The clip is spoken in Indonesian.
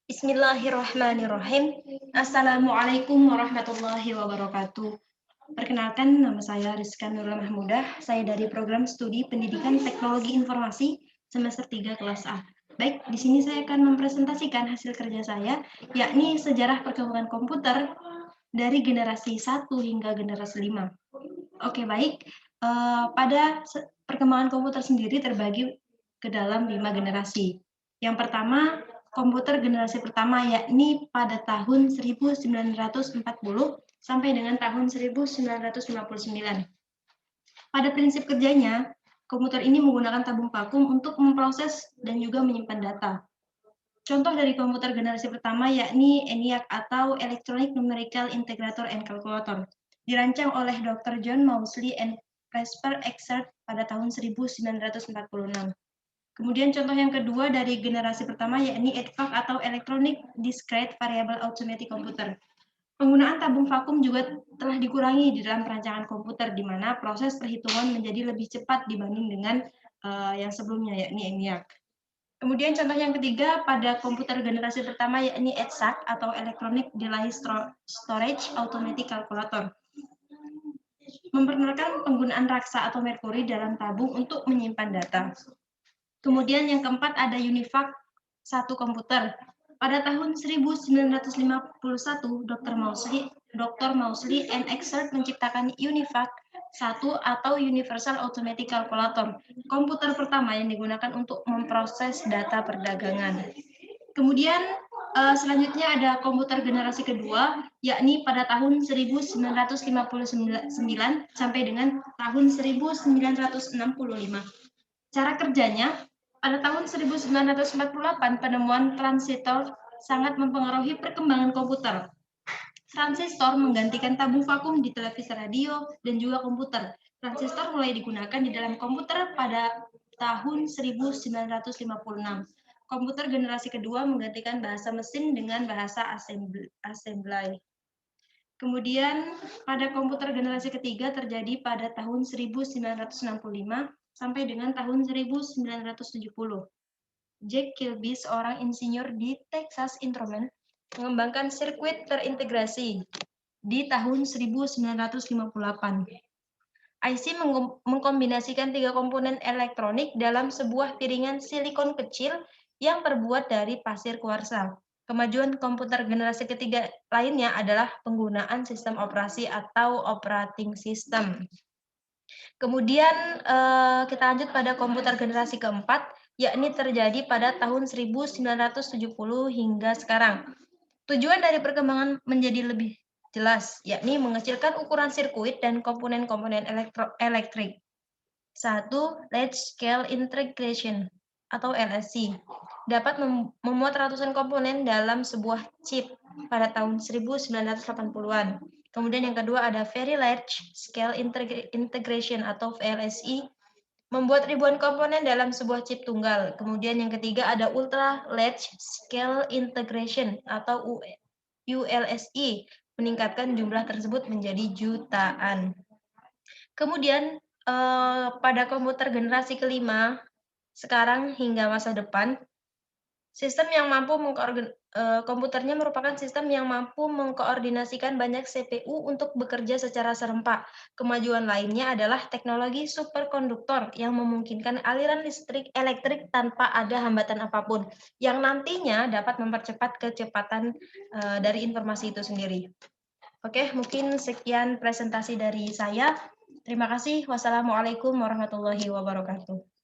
Bismillahirrahmanirrahim. Assalamualaikum warahmatullahi wabarakatuh. Perkenalkan, nama saya Rizka Nurul Mahmudah. Saya dari Program Studi Pendidikan Teknologi Informasi semester 3 kelas A. Baik, di sini saya akan mempresentasikan hasil kerja saya, yakni sejarah perkembangan komputer dari generasi 1 hingga generasi 5. Oke, baik. Pada perkembangan komputer sendiri terbagi ke dalam 5 generasi. Yang pertama, komputer generasi pertama, yakni pada tahun 1940 sampai dengan tahun 1959. Pada prinsip kerjanya, komputer ini menggunakan tabung vakum untuk memproses dan juga menyimpan data. Contoh dari komputer generasi pertama yakni ENIAC atau Electronic Numerical Integrator and Calculator, dirancang oleh Dr. John Mousley and Presper Exert pada tahun 1946. Kemudian contoh yang kedua dari generasi pertama yakni EDVAC atau Electronic Discrete Variable Arithmetic Computer. Penggunaan tabung vakum juga telah dikurangi di dalam perancangan komputer, di mana proses perhitungan menjadi lebih cepat dibanding dengan yang sebelumnya yakni ENIAC. Kemudian contoh yang ketiga pada komputer generasi pertama yakni EDSAC atau Electronic Device Storage Automatic Calculator. Memperkenalkan penggunaan raksa atau merkuri dalam tabung untuk menyimpan data. Kemudian yang keempat ada UNIVAC 1 komputer. Pada tahun 1951, Dr. Mousley and Exert menciptakan UNIVAC 1 atau Universal Automatic Calculator, komputer pertama yang digunakan untuk memproses data perdagangan. Kemudian selanjutnya ada komputer generasi kedua, yakni pada tahun 1959 sampai dengan tahun 1965. Cara kerjanya, pada tahun 1948 penemuan transistor sangat mempengaruhi perkembangan komputer. Transistor menggantikan tabung vakum di televisi radio dan juga komputer. Transistor mulai digunakan di dalam komputer pada tahun 1956. Komputer generasi kedua menggantikan bahasa mesin dengan bahasa assembly. Kemudian pada komputer generasi ketiga terjadi pada tahun 1965 sampai dengan tahun 1970. Jack Kilby, seorang insinyur di Texas Instruments, mengembangkan sirkuit terintegrasi di tahun 1958. IC mengkombinasikan 3 komponen elektronik dalam sebuah piringan silikon kecil yang terbuat dari pasir kuarsa. Kemajuan komputer generasi ketiga lainnya adalah penggunaan sistem operasi atau operating system. Kemudian kita lanjut pada komputer generasi keempat, yakni terjadi pada tahun 1970 hingga sekarang. Tujuan dari perkembangan menjadi lebih jelas, yakni mengecilkan ukuran sirkuit dan komponen-komponen elektrik. 1. Large Scale Integration atau LSC dapat memuat ratusan komponen dalam sebuah chip pada tahun 1980-an. Kemudian yang kedua ada Very Large Scale Integration atau VLSI, membuat ribuan komponen dalam sebuah chip tunggal. Kemudian yang ketiga ada Ultra Large Scale Integration atau ULSI, meningkatkan jumlah tersebut menjadi jutaan. Kemudian pada komputer generasi kelima, sekarang hingga masa depan, sistem yang mampu komputernya merupakan sistem yang mampu mengkoordinasikan banyak CPU untuk bekerja secara serempak. Kemajuan lainnya adalah teknologi superkonduktor yang memungkinkan aliran listrik elektrik tanpa ada hambatan apapun, yang nantinya dapat mempercepat kecepatan dari informasi itu sendiri. Oke, mungkin sekian presentasi dari saya. Terima kasih. Wassalamualaikum warahmatullahi wabarakatuh.